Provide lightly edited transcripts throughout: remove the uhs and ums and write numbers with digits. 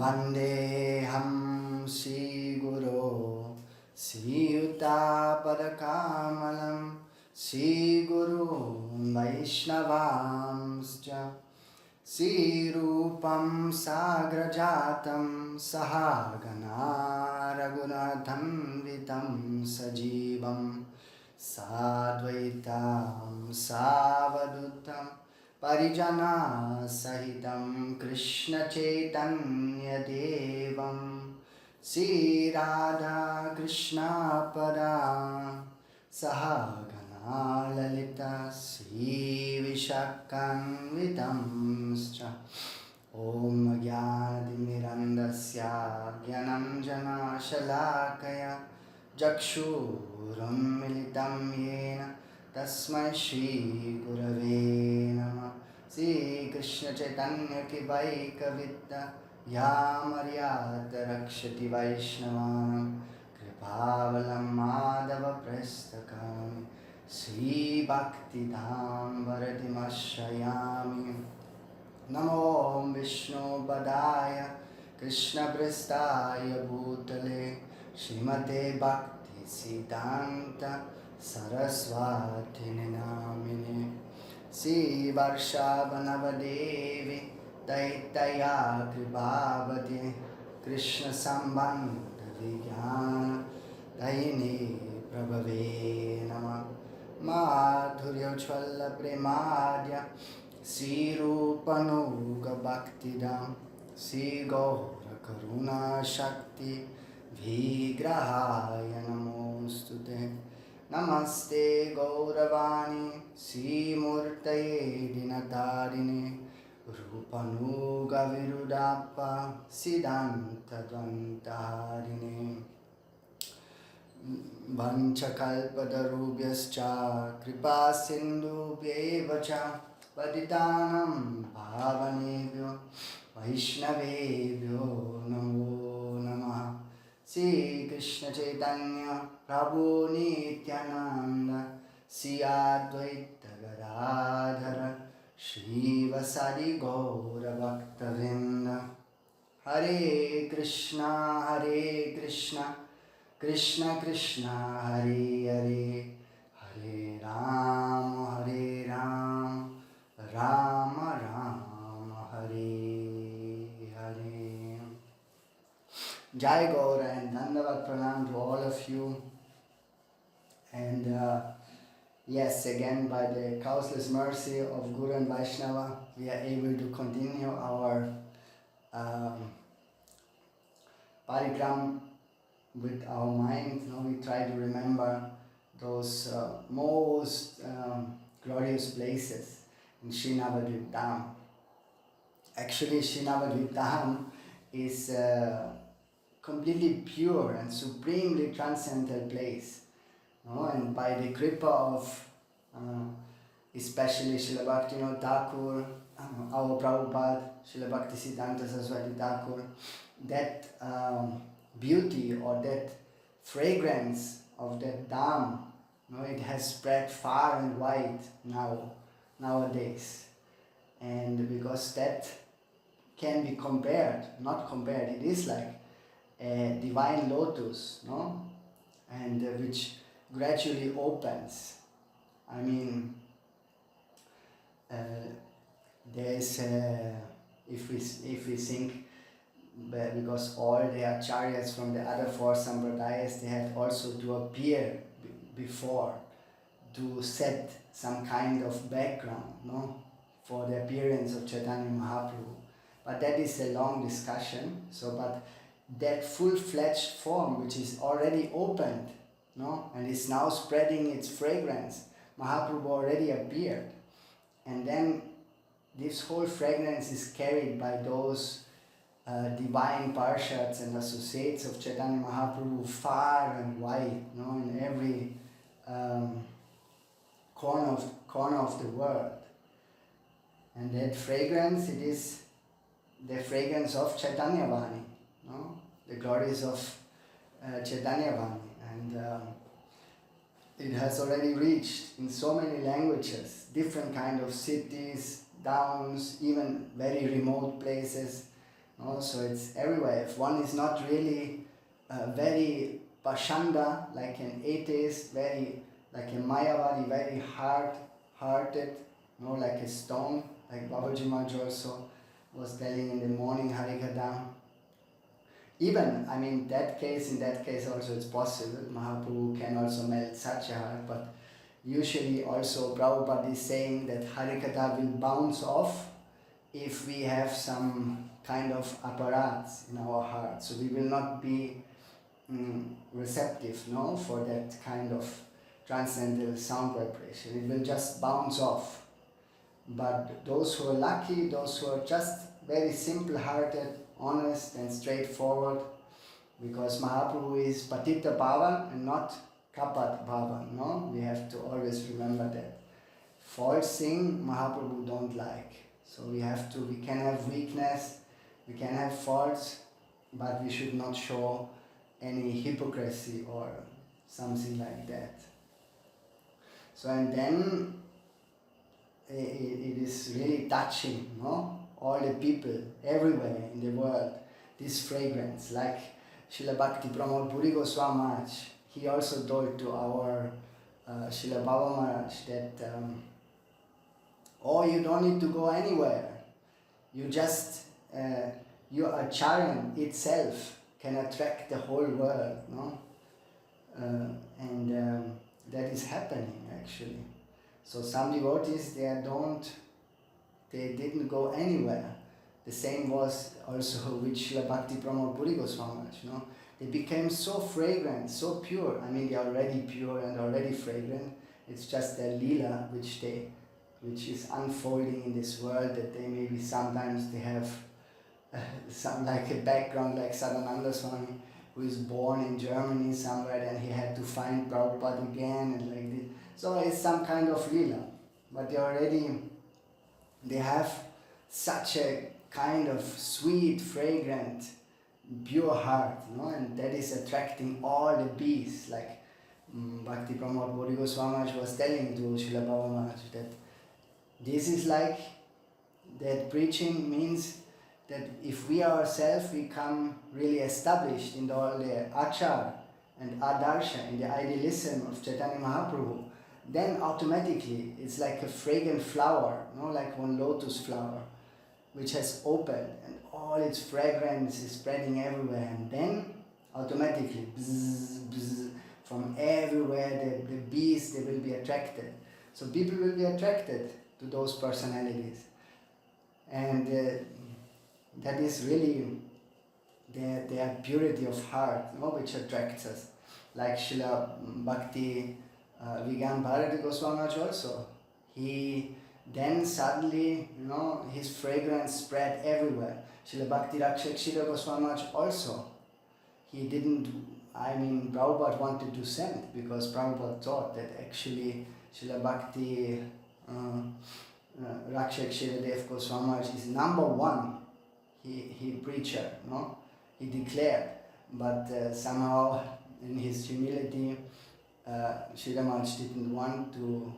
Vandeham Sri Guru Sri Padakamalam Sri Guru Vaishnavamscha Sri Rupam Sagrajatam Sahagana Raghunatham Vitam Sajivam Sadvaitam Savadutam Parijana Sahitam Krishna Chaitanya Devam Sri Radha Krishna Pada Sahagana Lalita Sri Vishakanvitamscha Om Gyanadirandasya Gyananjana Shalakaya Jakshuram Militam Yena Tasmai Shri Gurave Namah Sri Krishna Chaitanya Ki Vaika Vidya Ya Maryata Rakshati Vaishnavanam Kripavalam Madhava Prestakami Sri Bhakti Dham Varadimashrayami Namo Vishnu Padaya Krishna Prestaya Bhutale Srimate Bhakti Siddhanta Saraswati Namine Sri Varshavanavadevi Daitaya Kripavati Krishna Sambandha Vijnana Daini Prabhave Nama Madhurya Chvala Premadya Sri Rupanuga Bhaktidam Sri Gaura Karuna Shakti Vigrahaya Namostute Namaste Gauravani Sri Murtaye Dinatarini Rupanuga Virudappa Siddhanta Dvantaharini Vanchakalpatarubhyascha Kripa Sindhubhyevacha Patitanam Bhavanebhyo Vaishnavebhyo Namo Namaha Sri Krishna Chaitanya Prabhu Nityananda Sri Advaita Gadadhara Shri Vasadi Gaura Bhaktavinda Hare Krishna Krishna Krishna Hare Hare Hare Ram Rama Rama Hare Hare. Jai Gaura and Dandavat Pranam to all of you. And yes, again by the causeless mercy of Guru and Vaishnava, we are able to continue our Parikram with our mind. You know, we try to remember those most glorious places in Navadvip Dham. Actually, Navadvip Dham is completely pure and supremely transcendental place. No? And by the kripa of especially Srila Bhaktivinoda Thakur, our Prabhupada, Srila Bhakti Siddhanta Saraswati Thakur, that beauty or that fragrance of that Dham, it has spread far and wide nowadays. And because that can be compared, not compared, it is like a divine lotus, no? And which gradually opens. I mean, there's if we think, because all the acharyas from the other four sampradayas, they had also to appear before to set some kind of background, no, for the appearance of Chaitanya Mahaprabhu. But that is a long discussion. So, but that full-fledged form, which is already opened, no, and is now spreading its fragrance, Mahaprabhu already appeared, and then this whole fragrance is carried by those divine parshads and associates of Chaitanya Mahaprabhu far and wide, in every corner of the world. And that fragrance, it is the fragrance of Chaitanya Vani, the glories of Chaitanya Vani. And it has already reached in so many languages, different kind of cities, towns, even very remote places. No? So it's everywhere. If one is not really very Pashanda, like an atheist, very like a Mayavadi, very hard-hearted, like a stone, like Babaji Maharaj also was telling in the morning Harikatha. Even, in that case also it's possible, Mahaprabhu can also melt such a heart, but usually also Prabhupada is saying that Harikatha will bounce off if we have some kind of apparatus in our heart. So we will not be receptive for that kind of transcendental sound vibration. It will just bounce off. But those who are lucky, those who are just very simple-hearted, honest and straightforward, because Mahaprabhu is Patita Bhavan and not Kapat Bhavan, we have to always remember that. False thing Mahaprabhu don't like. So we can have weakness, we can have faults, but we should not show any hypocrisy or something like that. So and then it is really touching, all the people everywhere in the world, this fragrance, like Srila Bhakti Pramod Puri Goswami Maharaj, he also told to our Srila Baba Maharaj that you don't need to go anywhere, you just, your acharyan itself can attract the whole world, and that is happening actually. So some devotees, they didn't go anywhere. The same was also with Srila Bhakti Pramod Puri Goswami Maharaj, They became so fragrant, so pure. They are already pure and already fragrant. It's just their lila which is unfolding in this world, that they maybe sometimes they have some like a background like Sadananda Swami, who is born in Germany somewhere, and he had to find Prabhupada again and like this. So it's some kind of lila. But they have such a kind of sweet, fragrant, pure heart, and that is attracting all the bees. Like Bhakti Pramod Puri Goswami Maharaj was telling to Srila Baba Maharaj that this is like, that preaching means that if we ourselves become really established in all the achar and adarsha, in the idealism of Chaitanya Mahaprabhu, then automatically it's like a fragrant flower, like one lotus flower, which has opened and all its fragrance is spreading everywhere, and then automatically bzz, bzz, from everywhere the bees, they will be attracted. So people will be attracted to those personalities, and that is really their purity of heart, which attracts us. Like Srila Bhakti Vigyan Bharati Goswami Maharaj also, he then suddenly, his fragrance spread everywhere. Srila Bhakti Rakshakshira Goswami Maharaj also, he didn't, Prabhupada wanted to send, because Prabhupada thought that actually Srila Bhakti Rakshakshira Dev Goswami Maharaj is number one, he preacher, he declared, but somehow in his humility, Srila Maharaj didn't want to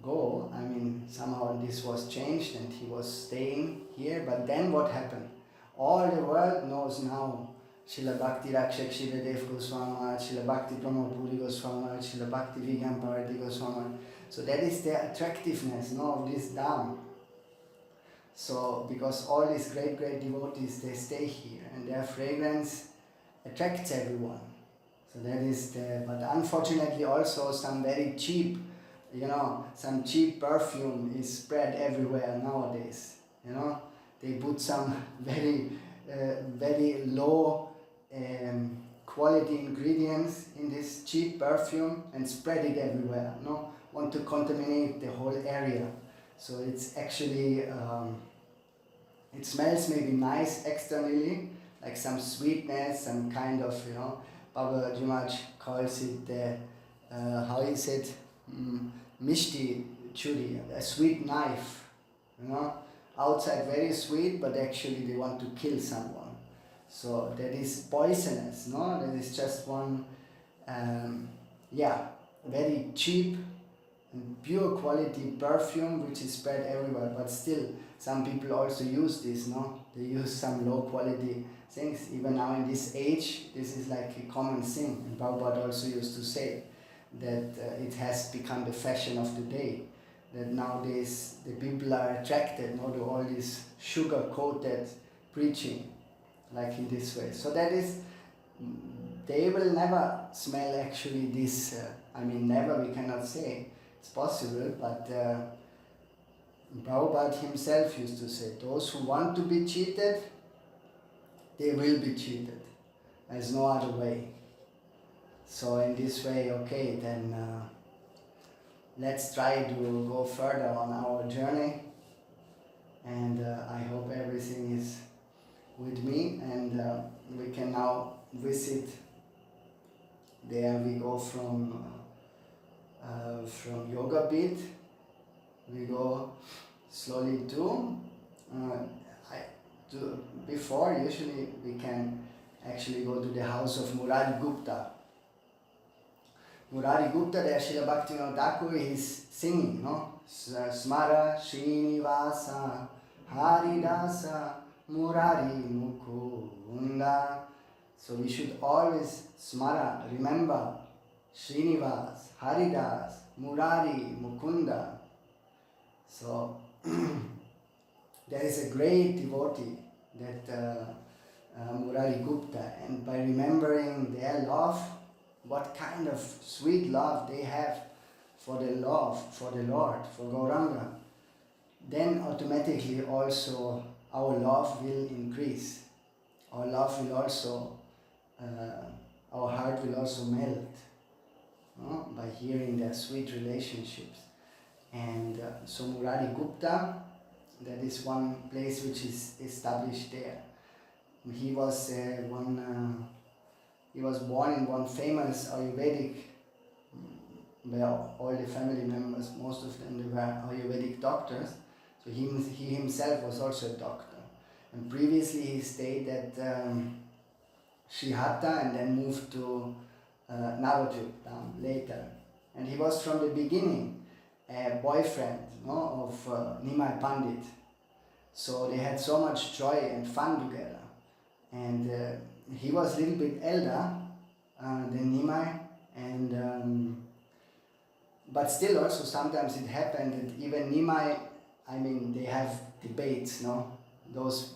go. Somehow this was changed and he was staying here. But then what happened? All the world knows now Srila Bhakti Rakshakshira Dev Goswami Maharaj, Srila Bhakti Pramod Puri Goswami Maharaj, Srila Bhakti Vigyan Bharati Goswami Maharaj. So that is the attractiveness, of this Dham. So because all these great devotees, they stay here and their fragrance attracts everyone. So that is but unfortunately also some very cheap, some cheap perfume is spread everywhere nowadays. They put some very low quality ingredients in this cheap perfume and spread it everywhere. Want to contaminate the whole area. So it's actually, it smells maybe nice externally, like some sweetness, some kind of, Baba Maharaj calls it the, how is it, mishti churi, a sweet knife, outside very sweet, but actually they want to kill someone. So that is poisonous, that is just one, very cheap and pure quality perfume which is spread everywhere, but still some people also use this, They use some low quality things. Even now in this age, this is like a common thing. And Prabhupada also used to say that it has become the fashion of the day. That nowadays the people are attracted to all this sugar-coated preaching, like in this way. So that is, they will never smell actually this, never we cannot say, it's possible, but Prabhupada himself used to say, those who want to be cheated, they will be cheated. There's no other way. So in this way, okay, then let's try to go further on our journey. And I hope everything is with me, and we can now visit. There we go from Yoga Beat. We go slowly to before. Usually we can actually go to the house of Murari Gupta. Murari Gupta, there Srila Bhaktivinoda Thakur is singing, Smara Srinivasa Haridasa Murari Mukunda. So we should always smara, remember Srinivas, Haridas, Murari, Mukunda. So there is a great devotee, that Murari Gupta, and by remembering their love, what kind of sweet love they have for the love, for the Lord, for Gauranga, then automatically also our love will increase. Our love will also, our heart will also melt by hearing their sweet relationships. And so Murari Gupta, that is one place which is established there. He was he was born in one famous Ayurvedic, where all the family members, most of them, they were Ayurvedic doctors. So he himself was also a doctor. And previously he stayed at Srihatta and then moved to Navadvip, Dham, later. And he was from the beginning a boyfriend of Nimai Pandit. So they had so much joy and fun together. And he was a little bit elder than Nimai, and but still also sometimes it happened that even Nimai, they have debates, those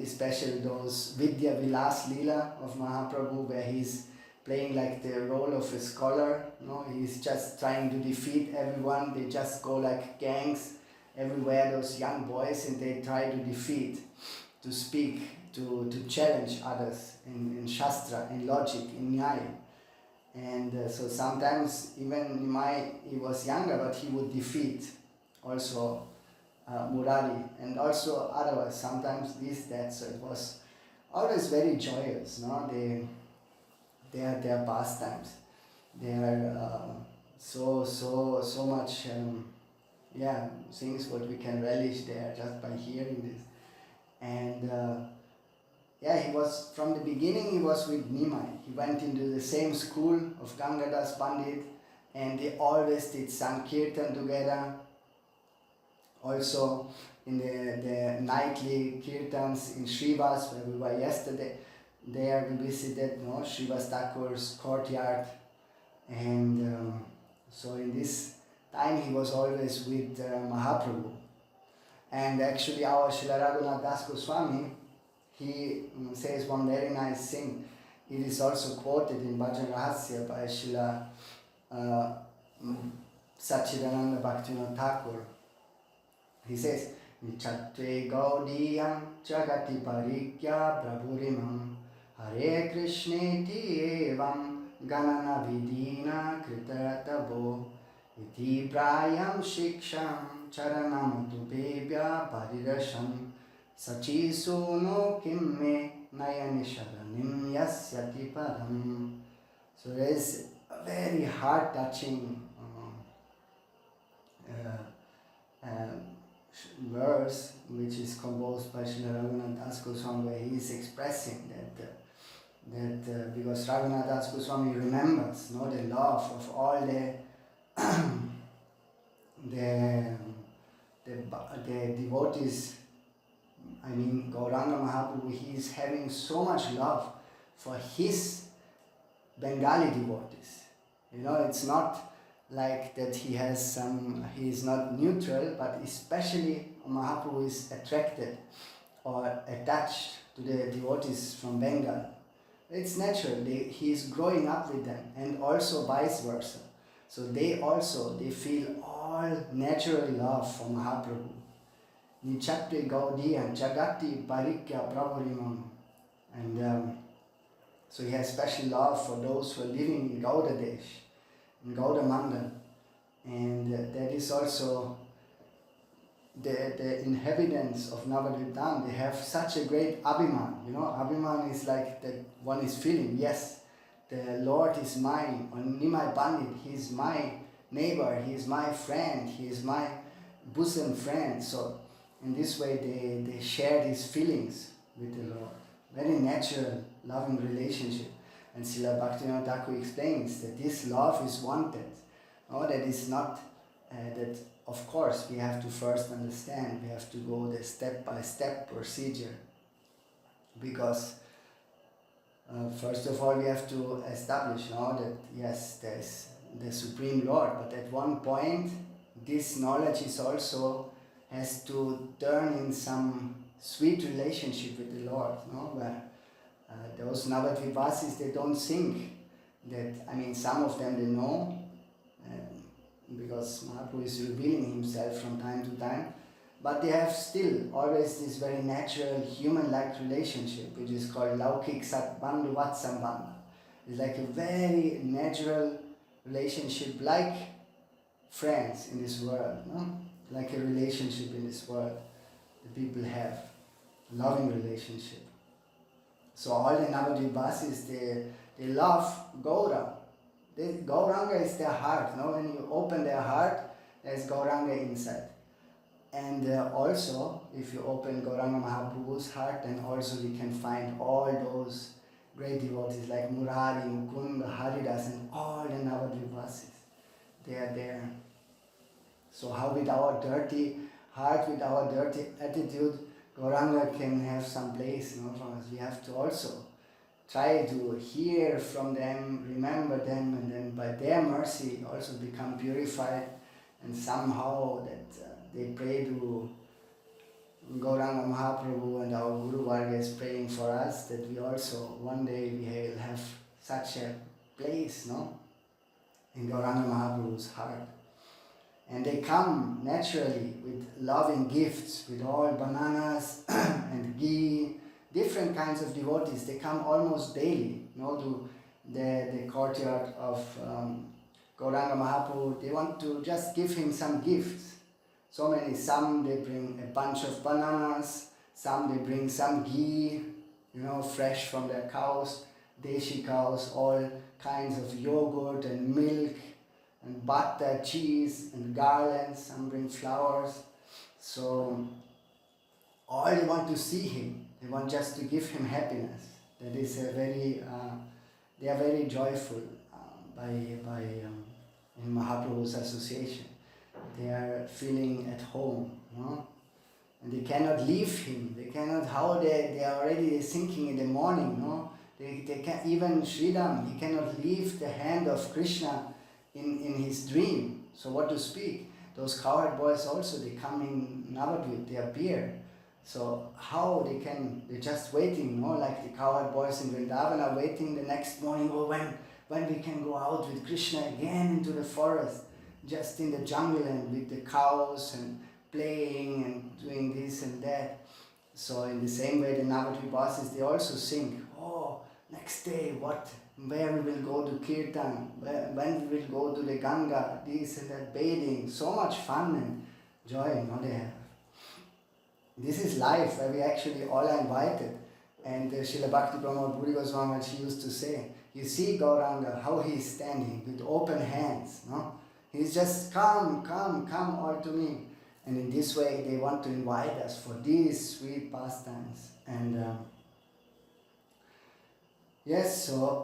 especially those Vidya Vilas Leela of Mahaprabhu, where he's playing like the role of a scholar, he's just trying to defeat everyone. They just go like gangs everywhere, those young boys, and they try to defeat, to speak, to challenge others in Shastra, in logic, in Nyaya. And so sometimes even Nimai, he was younger, but he would defeat also Murari, and also otherwise, sometimes this, that. So it was always very joyous, their pastimes. They are so much, things what we can relish there just by hearing this. And he was, from the beginning, he was with Nimai. He went into the same school of Gangadas Pandit, and they always did Sankirtan together. Also in the nightly kirtans in Srivas, where we were yesterday, there we visited Srivas Thakur's courtyard. And so in this time he was always with Mahaprabhu. And actually our Srila Raghunath Das Goswami, he says one very nice thing. It is also quoted in Bhajan Rahasya by Srila Sachidananda Bhaktivinoda Thakur. He says, Chatve Gaudiyam Jagati Parikya Prabhurimam Hare Krishneti Evam Ganana Vidina Kritatabo Iti Prayam Shiksham Charanamatu Bebya Parirasham Sachi Suno Kimme Nayani Sharanim Yasyati Param. So there is a very heart-touching verse which is composed by Srila Raghunath Das Goswami, where he is expressing that because Raghunath Das Goswami remembers the love of all the devotees I mean Gauranga Mahaprabhu, he is having so much love for his Bengali devotees. It's not like that he is not neutral, but especially Mahaprabhu is attracted or attached to the devotees from Bengal. It's natural, he is growing up with them, and also vice versa. So they feel all natural love for Mahaprabhu. Nichapte Gaudiyan Jagati Parikram. And so he has special love for those who are living in Gauda Desh, in Gauda Mandal. And that is also the inhabitants of Navadvip Dham. They have such a great abhiman. Abhiman is like that one is feeling, yes, the Lord is mine, or Nimai Pandit, he is my neighbor, he is my friend, he is my bosom friend. So in this way they share these feelings with the Lord. Very natural, loving relationship. And Srila Bhaktivinoda Thakur explains that this love is wanted. That is not, that of course we have to first understand, we have to go the step-by-step procedure. Because first of all we have to establish that yes, there is the Supreme Lord, but at one point this knowledge is also has to turn in some sweet relationship with the Lord, where those Navadvipasis, they don't think that, some of them they know, because Mahaprabhu is revealing himself from time to time, but they have still always this very natural human-like relationship, which is called Laukik Satbandhu Vatsambandha. It's like a very natural relationship, like friends in this world, like a relationship in this world the people have, a loving relationship. So all the Navadvipasis, they love Gaura. Gauranga is their heart. When you open their heart, there's Gauranga inside. And also, if you open Gauranga Mahaprabhu's heart, then also we can find all those great devotees like Murari, Mukunda, Haridas, and all the Navadvipasis. They are there. So how with our dirty heart, with our dirty attitude, Gauranga can have some place from us. We have to also try to hear from them, remember them, and then by their mercy also become purified, and somehow that they pray to Gauranga Mahaprabhu, and our Guru Varga is praying for us that we also one day we will have such a place in Gauranga Mahaprabhu's heart. And they come naturally with loving gifts, with all bananas and ghee, different kinds of devotees. They come almost daily, to the courtyard of Gauranga Mahaprabhu. They want to just give him some gifts. So many, some they bring a bunch of bananas, some they bring some ghee, fresh from their cows, deshi cows, all kinds of yogurt and milk, and butter, cheese, and garlands, some bring flowers. So all they want to see him, they want just to give him happiness. That is a very, they are very joyful in Mahaprabhu's association. They are feeling at home, and they cannot leave him. They cannot, how they are already thinking in the morning, They can, even Sridham, he cannot leave the hand of Krishna in his dream. So what to speak? Those cowherd boys also, they come in Navadvip, they appear. So how they're just waiting, like the cowherd boys in Vrindavan are waiting the next morning, when we can go out with Krishna again into the forest, just in the jungle and with the cows and playing and doing this and that. So in the same way the Navadvipasis, they also think, next day where we will go to Kirtan, when we will go to the Ganga, this and that, bathing, so much fun and joy they have. This is life where we actually all are invited. And Srila Bhakti Pramod Puri Goswami, she used to say, you see Gauranga, how he is standing with open hands. He's just come all to me. And in this way they want to invite us for these sweet pastimes. And yes, so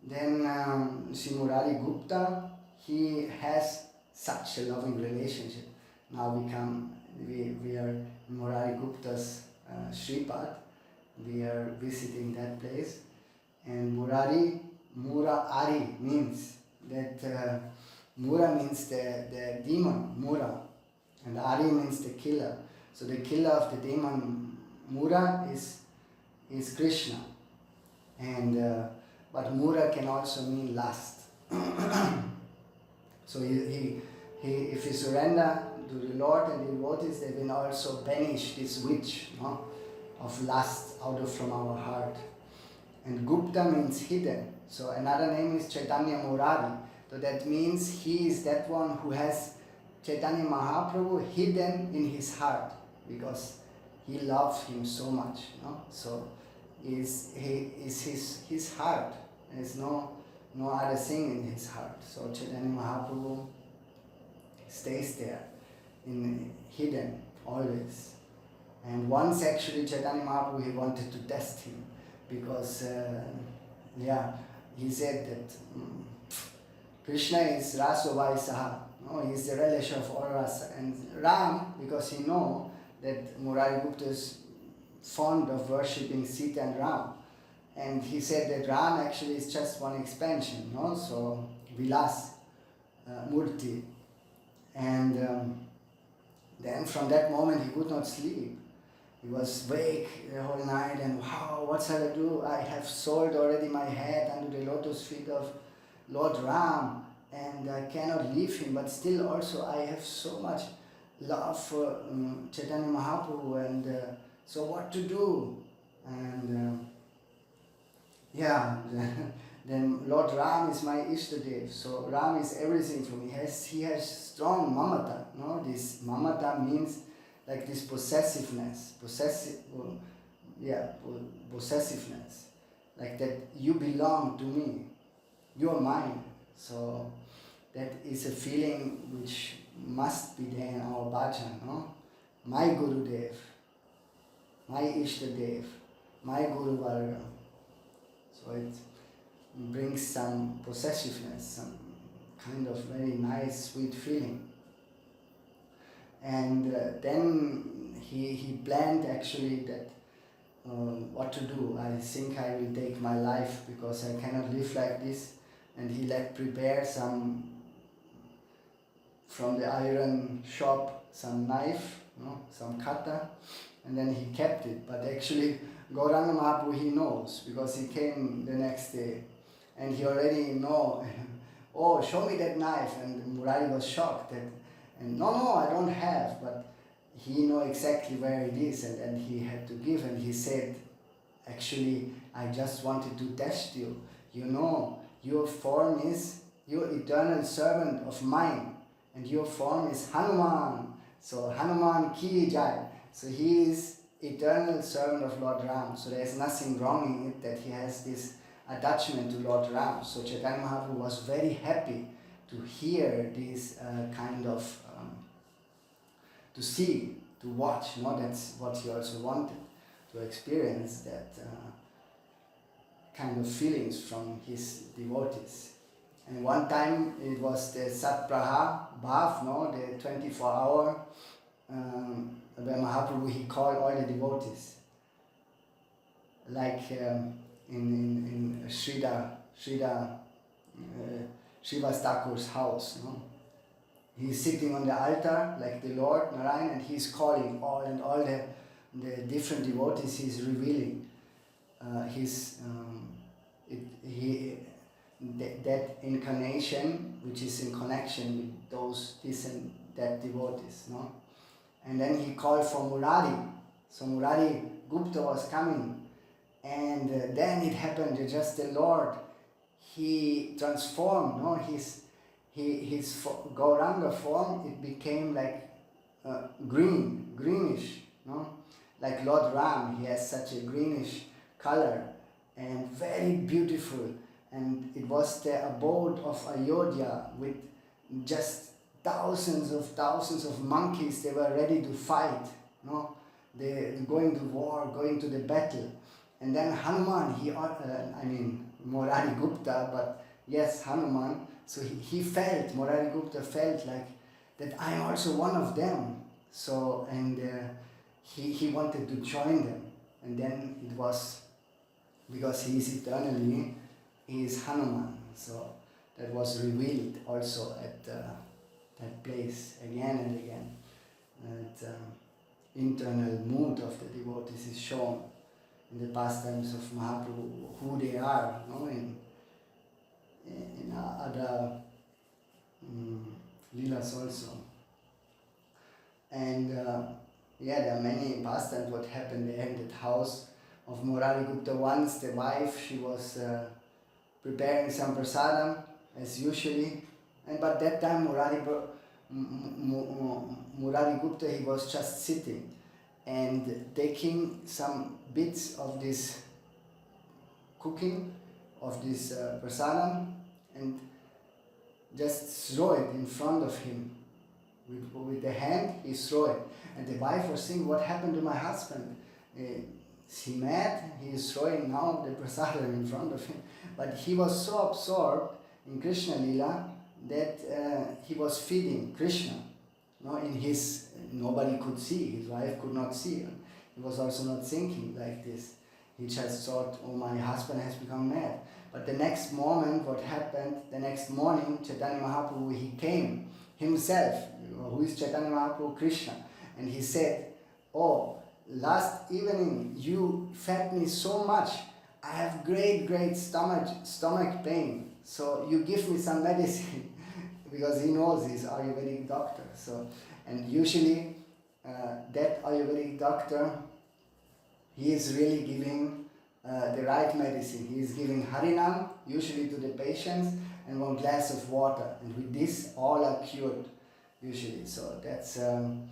then Sri Murari Gupta, he has such a loving relationship. Now we are Murari Gupta's Shripad. We are visiting that place. And Murari means that Mura means the demon, Mura, and Ari means the killer. So the killer of the demon Mura is Krishna. And but Mura can also mean lust. So if you surrender to the Lord and the devotees, they will also banish this witch, no, of lust from our heart. And Gupta means hidden. So another name is Chaitanya Murari. So that means he is that one who has Chaitanya Mahaprabhu hidden in his heart, because he loves him so much. No? So he is his heart. There is no other thing in his heart. So Chaitanya Mahaprabhu stays there, hidden always. And once actually Chaitanya Mahaprabhu, he wanted to test him, because he said that Krishna is Rasovai Saha, no? He is the relation of all rasa. And Ram, because he know that Murari Gupta is fond of worshipping Sita and Ram. And he said that Ram actually is just one expansion, no? So Vilas, Murti. And then from that moment he could not sleep. He was awake the whole night and wow, what shall I do? I have sold already my head under the lotus feet of Lord Ram and I cannot leave him, but still also I have so much love for Chaitanya Mahaprabhu, and so what to do? And then Lord Ram is my Ishtadev, so Ram is everything for me. He has strong mamata, no? This mamata means like this possessiveness, possessiveness, like that you belong to me, you are mine. So that is a feeling which must be there in our bhajan, no? My Gurudev, my Ishtadev, my Guru Varga. So it brings some possessiveness, some kind of very nice, sweet feeling. And then he planned actually that what to do. I think I will take my life because I cannot live like this. And he prepare some from the iron shop, some knife, no, some kata, and then he kept it. But actually Gauranga Mahaprabhu, he knows, because he came the next day and he already know, oh, show me that knife. And Murari was shocked that, and no, I don't have, but he know exactly where it is, and he had to give. And he said, actually, I just wanted to test you. You know, your form is your eternal servant of mine, and your form is Hanuman. So Hanuman ki jai. So he is eternal servant of Lord Ram. So there is nothing wrong in it that he has this attachment to Lord Ram. So Chaitanya Mahaprabhu was very happy to hear this kind of, to see, to watch. No, that's what he also wanted, to experience that kind of feelings from his devotees. And one time it was the Satpraha Bhav, no, the 24-hour, where Mahaprabhu, he called all the devotees. Like in Srivas Thakur's house, no? He's sitting on the altar like the Lord Narayan, and he's calling all the different devotees. He's revealing that incarnation which is in connection with this and that devotees, no? And then he called for Murari. So Murari Gupta was coming, and then it happened that just the Lord, he transformed, no? His Gauranga form, it became like greenish, no? Like Lord Ram, he has such a greenish color and very beautiful. And it was the abode of Ayodhya with just thousands of monkeys. They were ready to fight, no? They going to war, going to the battle. And then Hanuman, Murari Gupta, but yes, Hanuman. So Murari Gupta felt like that I am also one of them. So, and he wanted to join them. And then it was, because he is eternally, he is Hanuman. So that was revealed also at that place again and again. That internal mood of the devotees is shown in the pastimes of Mahaprabhu, who they are, no? in other Leelas also. And there are many pastimes what happened there in that house of Murari Gupta. Once the wife, she was preparing some prasadam as usually, but that time Murari Gupta, he was just sitting and taking some bits of this cooking, of this prasadam, and just throw it in front of him. With the hand, he threw it. And the wife was saying, what happened to my husband? Is he mad? He is throwing now the prasadam in front of him. But he was so absorbed in Krishna Lila that he was feeding Krishna. No, in his, nobody could see, his wife could not see. He was also not thinking like this. He just thought, oh, my husband has become mad. But the next moment, what happened, the next morning, Chaitanya Mahaprabhu, he came himself. Who is Chaitanya Mahaprabhu? Krishna. And he said, oh, last evening you fed me so much. I have great stomach pain. So you give me some medicine. Because he knows he's Ayurvedic doctor. So, and usually that Ayurvedic doctor, he is really giving the right medicine. He is giving Harinam, usually to the patients, and 1 glass of water. And with this, all are cured, usually. So that's... and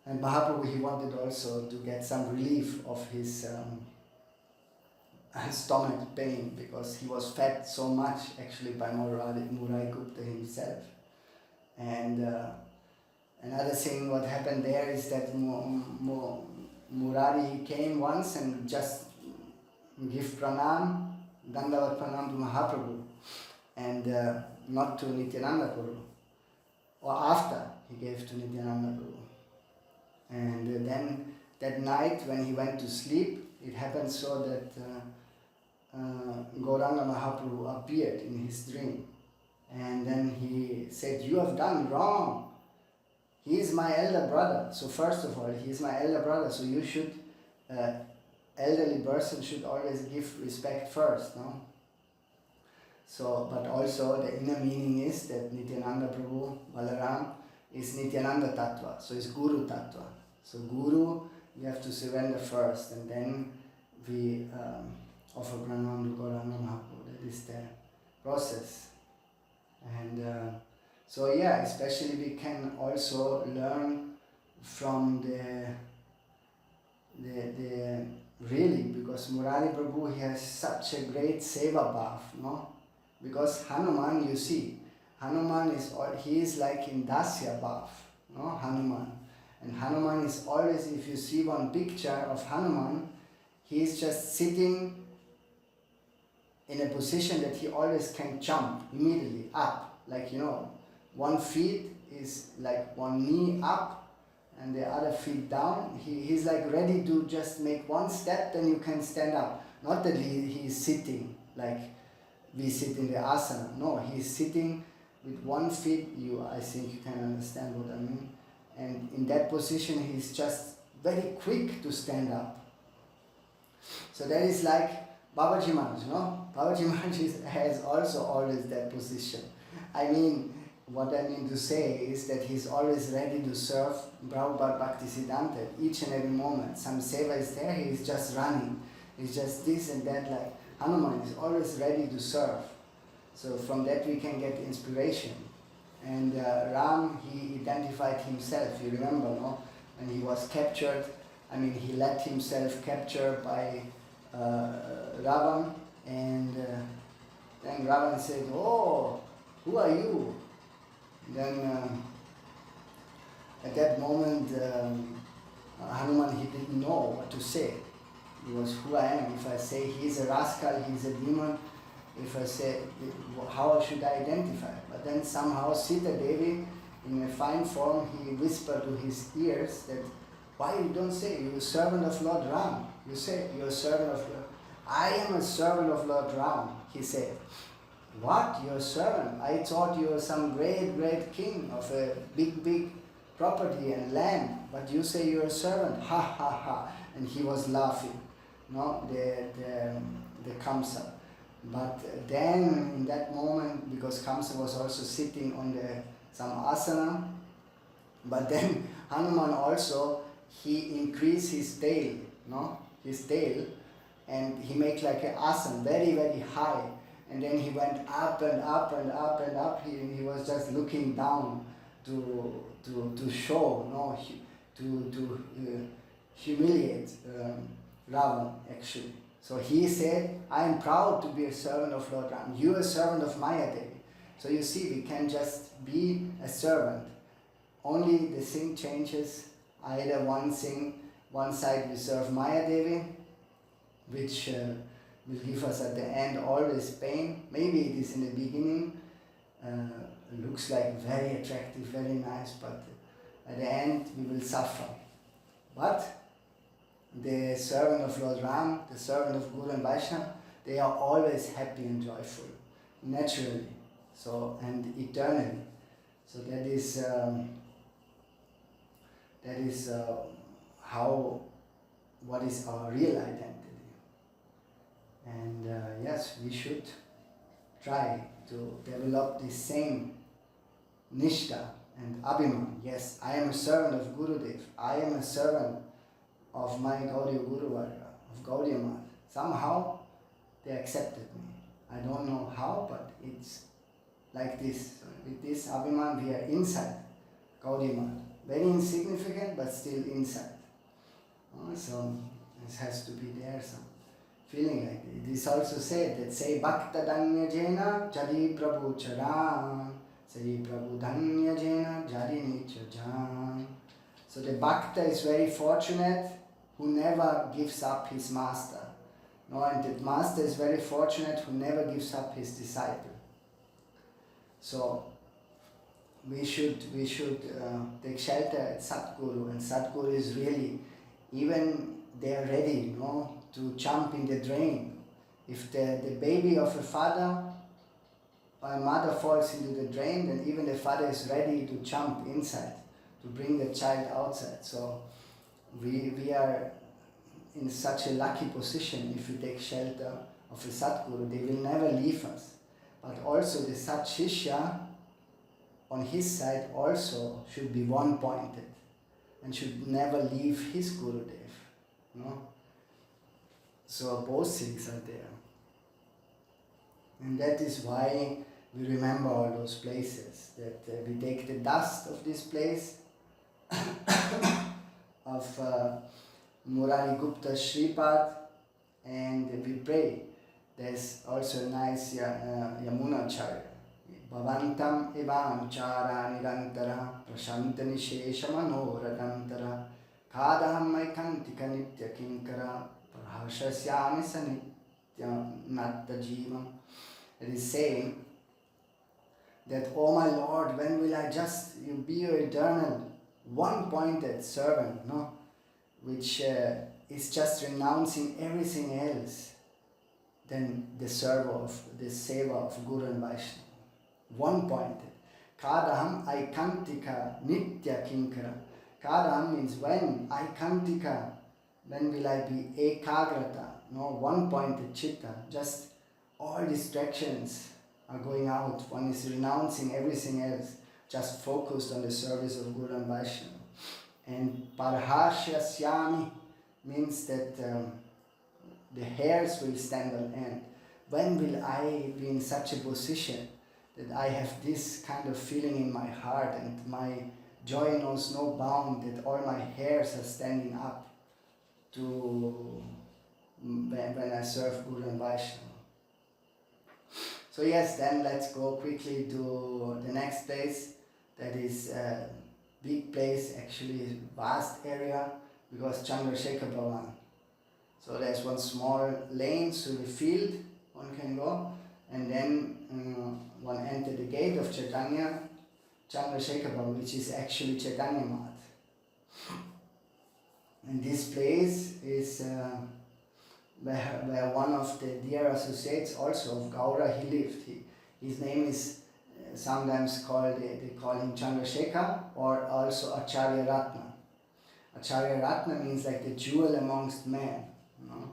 Mahaprabhu, he wanted also to get some relief of his stomach pain, because he was fed so much actually by Murari Gupta himself. And another thing what happened there is that Murari came once and just give pranam, dandavat pranam to Mahaprabhu, and not to Nityananda Prabhu. Or after he gave to Nityananda Prabhu. And then that night when he went to sleep, it happened so that Gauranga Mahaprabhu appeared in his dream. And then he said, you have done wrong. He is my elder brother. So first of all, he is my elder brother. So you should, elderly person should always give respect first, no? So, but also the inner meaning is that Nityananda Prabhu, Balaram, is Nityananda Tattva. So it's Guru Tattva. So Guru, you have to surrender first, and then we offer pranam to Gauranga Mahaprabhu. That is the process. And so especially we can also learn from the really, because Murari Prabhu, he has such a great seva bhav, no? Because Hanuman, you see, Hanuman is he is like in Dasya bhav, no? Hanuman. And Hanuman is always, if you see one picture of Hanuman, he is just sitting in a position that he always can jump immediately up. Like, 1 feet is like 1 knee up and the other feet down. He's like ready to just make 1 step, then you can stand up. Not that he is sitting like we sit in the asana. No, he is sitting with 1 feet. I think you can understand what I mean. And in that position, he's just very quick to stand up. So that is like Babaji Maharaj, no? Babaji Maharaj has also always that position. What I mean to say is that he's always ready to serve Prabhupada Bhaktisiddhanta at each and every moment. Some seva is there, he is just running. It's just this and that, like Hanuman is always ready to serve. So from that we can get inspiration. And Ram, he identified himself, you remember, no? When he was captured, he let himself capture by Ravan, and then Ravan said, oh, who are you? Then at that moment, Hanuman, he didn't know what to say. It was who I am. If I say he's a rascal, he's a demon, if I say, how should I identify? But then somehow Sita Devi, in a fine form, he whispered to his ears that Why you don't say you're a servant of Lord Ram? You say you're a servant of Lord. I am a servant of Lord Ram, he said. What? You're a servant? I thought you were some great king of a big property and land, but you say you're a servant. Ha ha ha. And he was laughing, no, the Kamsa. But then in that moment, because Kamsa was also sitting on some asana, but then Hanuman also, he increased his tail, no, his tail, and he made like an asana, very high. And then he went up and up and up and up. He was just looking down to show, no, to humiliate Ravan actually. So he said, I am proud to be a servant of Lord Ram. You are a servant of Maya Devi. So you see, we can just be a servant. Only the thing changes. Either one side we serve Maya Devi, which will give us at the end always pain. Maybe it is in the beginning, looks like very attractive, very nice, but at the end we will suffer. But the servant of Lord Ram, the servant of Guru and Vaishnava, they are always happy and joyful, naturally, so, and eternally. So that is what is our real identity. And yes, we should try to develop the same Nishta and Abhiman. Yes, I am a servant of Gurudev. I am a servant of my Gaudiya Guru Varga, of Gaudiya Math. Somehow they accepted me. I don't know how, but it's like this. So with this Abhiman, we are inside Gaudiya Math. Very insignificant, but still inside. So this has to be there, some feeling like it. It is also said that say Bhakta Danya Jena Jari Prabhu Charan, say Prabhu Danya Jena Jari Nicha Jan. So the Bhakta is very fortunate who never gives up his master. No, and the master is very fortunate who never gives up his disciple. So we should take shelter at Sadguru, and Sadguru is really, even they are ready, no, to jump in the drain. If the baby of a father or a mother falls into the drain, then even the father is ready to jump inside, to bring the child outside. So we are in such a lucky position if we take shelter of a Sadguru. They will never leave us. But also the Sat Shishya on his side also should be one-pointed and should never leave his Gurudev. No? So both things are there. And that is why we remember all those places, that we take the dust of this place, of Murari Gupta Shripad, and we pray. There's also a nice Yamuna Charya. Bhavantam evanchara nirantara prashantani sheshamanoradantara kadaham maikantika nitya kinkara prahashasyami sanitya natta jivam. It is saying that, oh my Lord, when will I just be your eternal one-pointed servant, no? Which is just renouncing everything else than the seva of Guru and Vaishnava. One-pointed. Kadaham aikantika nitya kinkara. Kadaham means when. Aikantika, when will I be ekagrata? No, one-pointed chitta. Just all distractions are going out. One is renouncing everything else. Just focused on the service of Guru and Vaishnava. And parhashya syami means that the hairs will stand on end. When will I be in such a position that I have this kind of feeling in my heart and my joy knows no bound, that all my hairs are standing up to when I serve Guru and Vaishnava. So yes, then let's go quickly to the next place. That is a big place, actually vast area, because Chandra Shekar Bhavan. So there's one small lane through the field, one can go, and then one enter the gate of Chaitanya, Chandra Shekar Bhavan, which is actually Chaitanya Math. And this place is where one of the dear associates also of Gaura, he lived. His name is sometimes called, they call him Chandra Shekar, or also Acharya Ratna. Acharya Ratna means like the jewel amongst men, you know,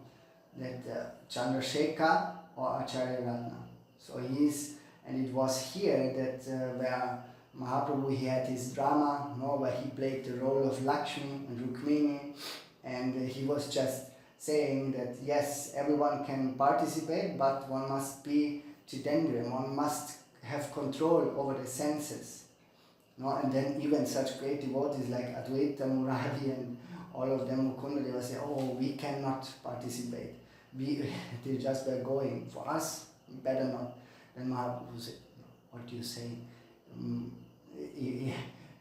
that Chandra Shekar or Acharya Ratna. So and it was here that where Mahaprabhu, he had his drama, you know, where he played the role of Lakshmi and Rukmini, and he was just saying that yes, everyone can participate, but one must be Chitendriya, one must have control over the senses. No? And then even such great devotees like Advaita, Murari and all of them, Mukunda, they will say, oh, we cannot participate. They just were going. For us, better not. Then Mahaprabhu said, what do you say?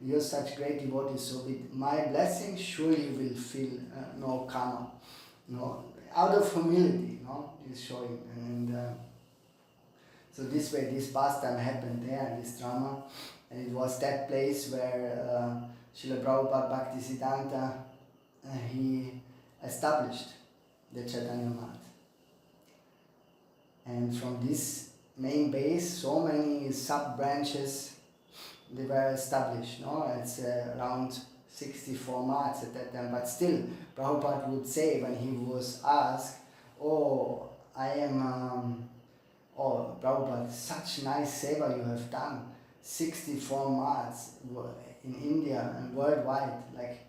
You're such great devotees, so with my blessing, surely you will feel no karma. No, out of humility, no, he's showing. And so this way, this pastime happened there, this drama, and it was that place where Srila Prabhupada Bhaktisiddhanta, he established the Chaitanya Math. And from this main base, so many sub-branches, they were established, no? It's around 64 maths at that time, but still, Prabhupada would say when he was asked, oh, I am, oh, Prabhupada, such nice seva you have done, 64 maths in India and worldwide, like,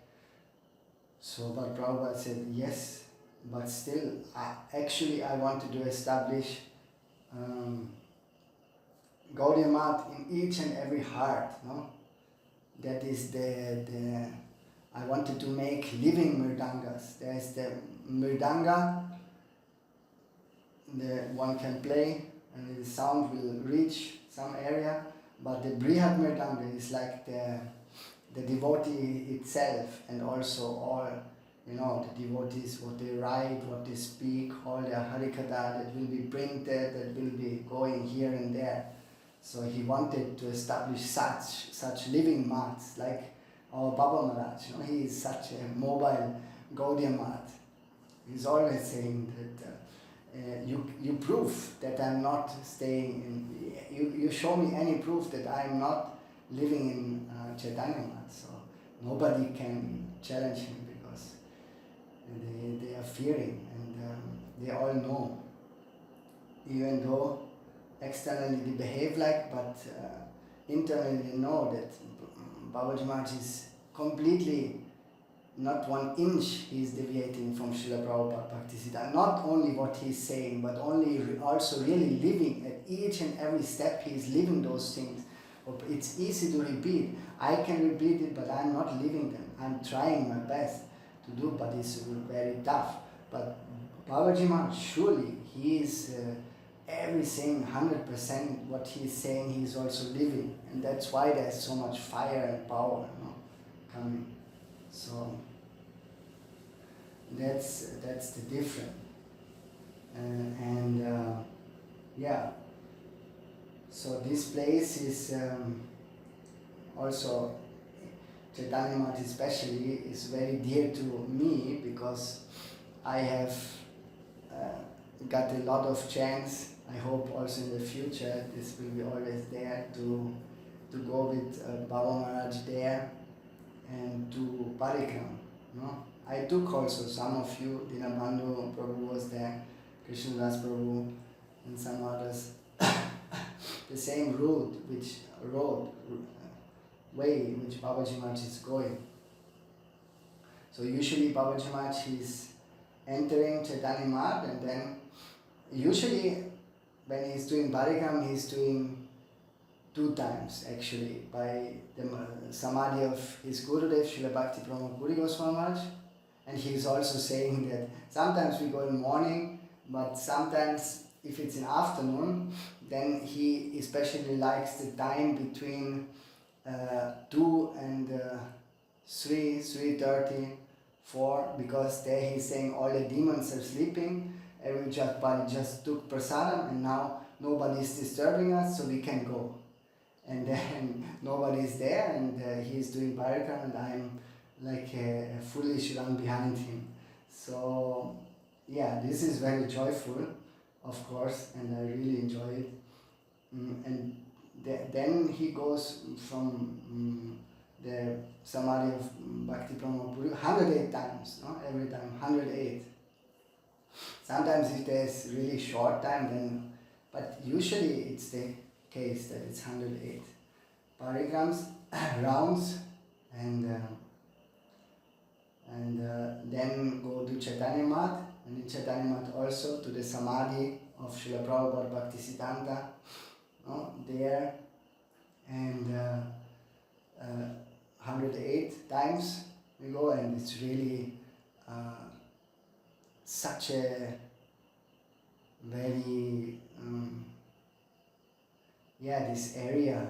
so, but Prabhupada said, yes, but still, I wanted to establish Gaudiya Math in each and every heart, no? That is I wanted to make living mridangas. There is the mridanga, one can play and the sound will reach some area, but the Brihad mridanga is like the devotee itself, and also all, you know, the devotees, what they write, what they speak, all their harikatha that will be printed, that will be going here and there. So he wanted to establish such living maths, like our Baba Maharaj. You know, he is such a mobile Gaudiya Math. He's always saying that you prove that I'm not staying in, you show me any proof that I'm not living in Chaitanya Math. So nobody can challenge him because they are fearing, and they all know, even though externally they behave like, but internally they know that Babaji Maharaj is completely not 1 inch he is deviating from Srila Prabhupada Bhaktisiddhanta. Not only what he is saying, but also really living at each and every step he is living those things. It's easy to repeat. I can repeat it, but I'm not living them. I'm trying my best to do, but it's very tough. But Babaji Maharaj, surely he is everything 100% what he is saying he is also living, and that's why there's so much fire and power, you know, coming. So that's the difference, and yeah. So this place is also Chaitanya Math especially is very dear to me, because I have got a lot of chance. I hope also in the future this will be always there to go with Baba Maharaj there and to Parikram. No? I took also some of you, Dinabandhu Prabhu was there, Krishnadas Prabhu and some others. The same way in which Babaji Maharaj is going. So usually Babaji Maharaj is entering Chaitanya Math, and then usually when he's doing Parikram, he's doing 2 times actually, by the Samadhi of his Gurudev, Srila Bhakti Pramod Puri Goswami Maharaj. And he's also saying that sometimes we go in morning, but sometimes if it's in afternoon, then he especially likes the time between 2 and 3:30, 4, because there he's saying all the demons are sleeping, everybody just took prasadam, and now nobody is disturbing us, so we can go. And then nobody is there, and he is doing Parikram, and I'm like a foolish run behind him. So yeah, this is very joyful, of course, and I really enjoy it. And then he goes from the Samadhi of Bhakti Pramapuri 108 times, no? Every time, 108. Sometimes if there's really short time, then, but usually it's the case that it's 108. Parikrams, rounds, and then go to Chaitanya Math, and in Chaitanya Math also to the Samadhi of Srila Prabhupada Bhaktisiddhanta, no? There, and 108 times we go, and it's really such a very this area,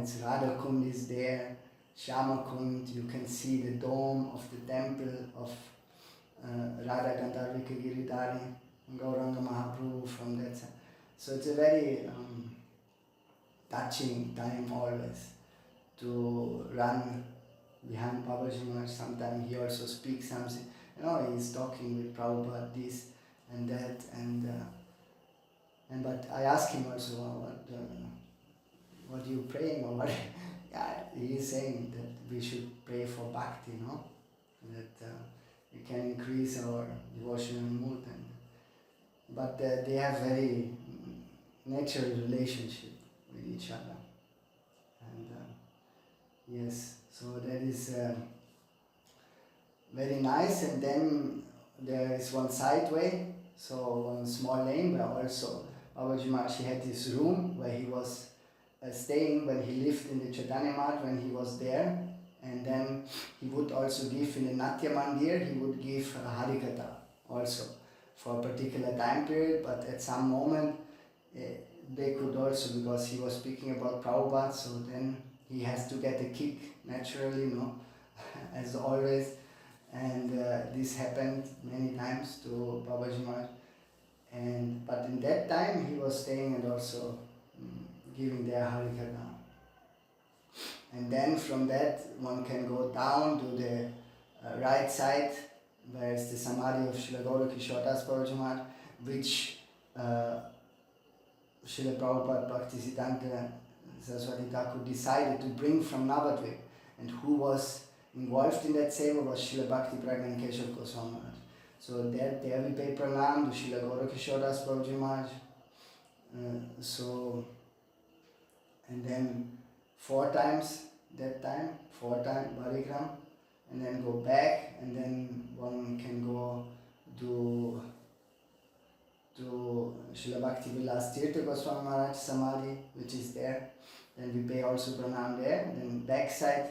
it's Radha Kund is there, Shama Kund, you can see the dome of the temple of Radha Gandharvika Giridhari, Gauranga Mahaprabhu from that side. So it's a very touching time always to run behind Babaji Maharaj. Sometimes he also speaks something, he's talking with Prabhupada this and that, and but I ask him also, what are you praying or what? Yeah, he is saying that we should pray for Bhakti, that we can increase our devotional mood, but they have very natural relationship with each other, and yes, so that is very nice. And then there is one side way, so one small lane where also Babaji Maharaj had his room where he was staying when he lived in the Chaitanya Math, when he was there, and then he would also give in the Natya Mandir, he would give Harikatha also for a particular time period, but at some moment they could also, because he was speaking about Prabhupada, so then he has to get a kick naturally, as always, and this happened many times to Babaji Maharaj, but in that time he was staying and also giving their Harikatha. And then from that one can go down to the right side, where is the Samadhi of Srila Gaura Das Babaji Maharaj, which Srila Prabhupada Bhaktisiddhanta Saraswati Thakur decided to bring from Navadvip, and who was involved in that seva was Srila Bhakti Pragyan Keshav Goswami Maharaj. So there we pay pranam to Srila Gaura Das Babaji Maharaj. And then 4 times Parikram, and then go back, and then one can go to Srila Bhakti Vilas Tirtha Goswami Maharaj Samadhi, which is there. Then we pay also pranam there, then back side,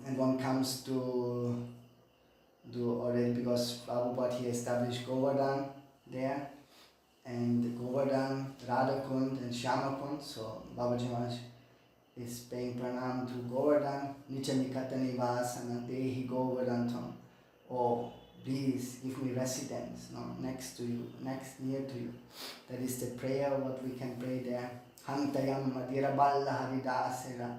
and one comes to already, because Prabhupada he established Govardhan there, and Govardhan, Radha Kund and Shama Kund, so Babaji Maharaj is paying pranam to Govardhan, Nicha Nikata Nivasana Dehi Govardhantam. Oh, please give me residence, next to you, near to you. That is the prayer what we can pray there. Hantayam Adiraballa Haridasera,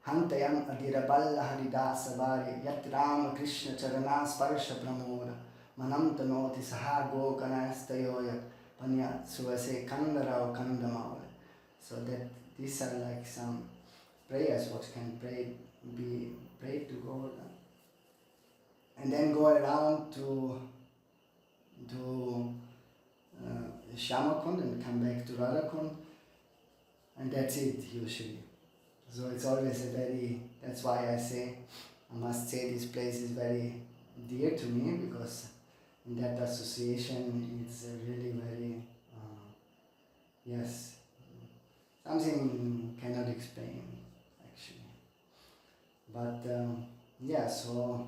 Hantayam Adiraballa Haridasabari, Yat Rama Krishna Charana Sparsha Pramora, Manam Tanoti Saha Gokanastayoya, Panyat Suvase Kandara or Kandamaula. So that these are like some prayers what can be prayed to Govardhan. And then go around to Shama Kund and come back to Radha Kund, and that's it usually. So it's always that's why I say, I must say this place is very dear to me, because in that association it's really very, something cannot explain actually. But so,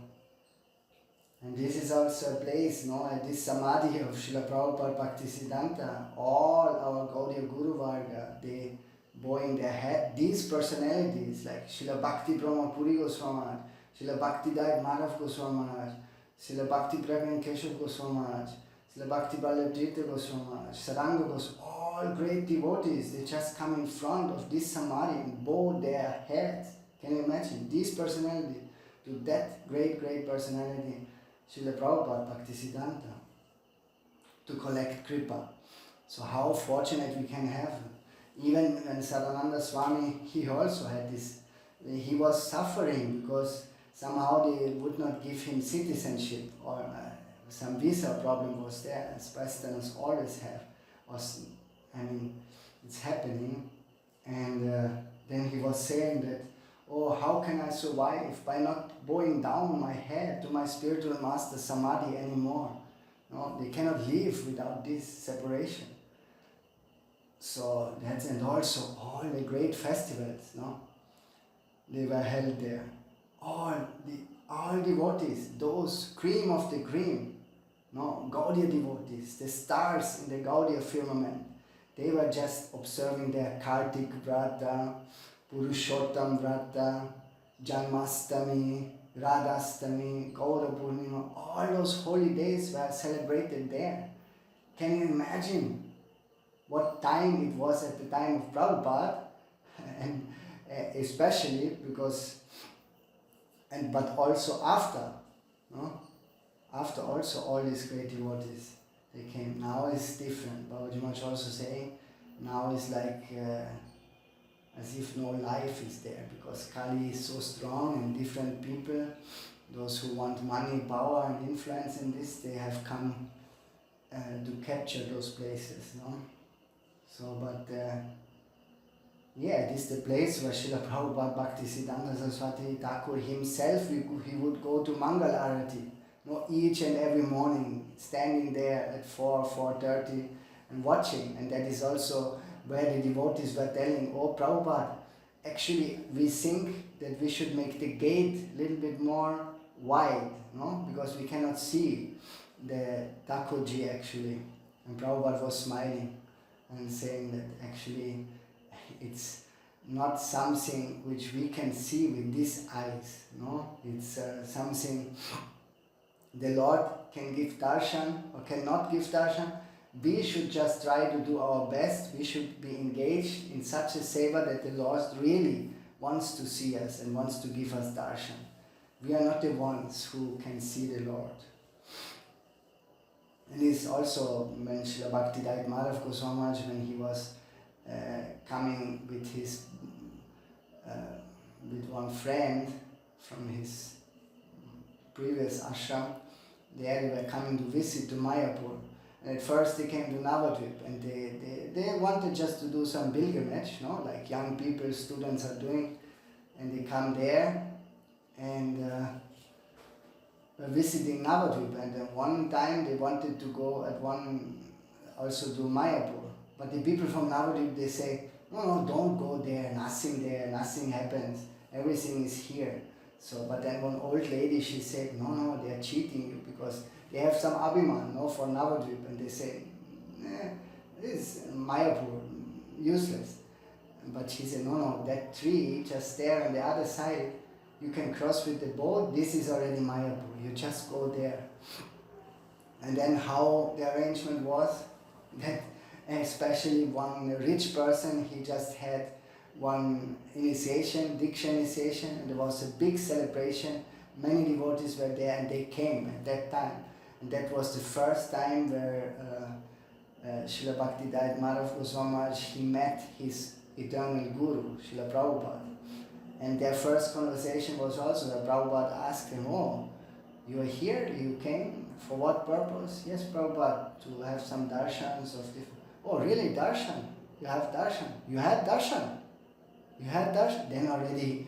and this is also a place, at this Samadhi of Srila Prabhupada Bhaktisiddhanta, all our Gaudiya Guru Varga, they bow in their head, these personalities like Srila Bhakti Brahmapuri Goswami Maharaj, Srila Bhakti Dayat Madhav Goswami Maharaj, Srila Bhakti Pragyan Keshav Goswami Maharaj, Srila Bhakti Vallabh Tirtha Goswami Maharaj, Saranga Goswami, all great devotees, they just come in front of this Samadhi and bow their heads. Can you imagine? These personalities to that great personality, Srila Prabhupada Bhaktisiddhanta, to collect kripa. So how fortunate we can have. Even when Sadananda Swami, he also had this, he was suffering because somehow they would not give him citizenship, or some visa problem was there, as Westerners always have. It's happening. And then he was saying that, oh, how can I survive by not bowing down my head to my spiritual master Samadhi anymore? No, they cannot live without this separation. So that's, and also all the great festivals, no? They were held there. All devotees, those cream of the cream, no, Gaudiya devotees, the stars in the Gaudiya firmament, they were just observing their Kartik Vrata, Purushottam Vrata, Janmastami, Radhastami, Gaura Purnima, all those holy days were celebrated there. Can you imagine what time it was at the time of Prabhupada? And especially because, but also after, no? After also all these great devotees, they came. Now it's different. Babaji Maharaj also saying, now it's like as if no life is there, because Kali is so strong and different people, those who want money, power and influence in this, they have come to capture those places, no? So, but it is the place where Srila Prabhupada Bhaktisiddhanta Saraswati Thakur himself, he would go to Mangal Arati, no, each and every morning, standing there at 4:30 and watching. And that is also where the devotees were telling, oh Prabhupada, actually we think that we should make the gate a little bit more wide, no? Because we cannot see the Thakurji actually. And Prabhupada was smiling and saying that actually it's not something which we can see with these eyes, no? It's something the Lord can give darshan or cannot give darshan. We should just try to do our best. We should be engaged in such a seva that the Lord really wants to see us and wants to give us darshan. We are not the ones who can see the Lord. And it's also when Srila Bhakti Madhav Goswami Maharaj, when he was coming with his with one friend from his previous ashram, they were coming to visit to Mayapur. And at first they came to Navadvip, and they wanted just to do some pilgrimage, no? Like young people, students are doing, and they come there and were visiting Navadvip. And then one time they wanted to go also do Mayapur. But the people from Navadvip, they say, no, don't go there, nothing happens, everything is here. So, but then one old lady, she said, no, they are cheating you, because they have some abhiman, no, for Navadvip, and they say, this is Mayapur, useless. But she said, no, that tree just there on the other side, you can cross with the boat, this is already Mayapur, you just go there. And then how the arrangement was, that especially one rich person, he just had one initiation, Diksha initiation, and there was a big celebration. Many devotees were there and they came at that time. And that was the first time where Srila Bhakti Madhav Goswami Maharaj, he met his eternal guru, Srila Prabhupada. And their first conversation was also that Prabhupada asked him, oh, you are here, you came, for what purpose? Yes, Prabhupada, to have some darshans of different. Oh, really, darshan? You have darshan? You had darshan? You had darshan? Then already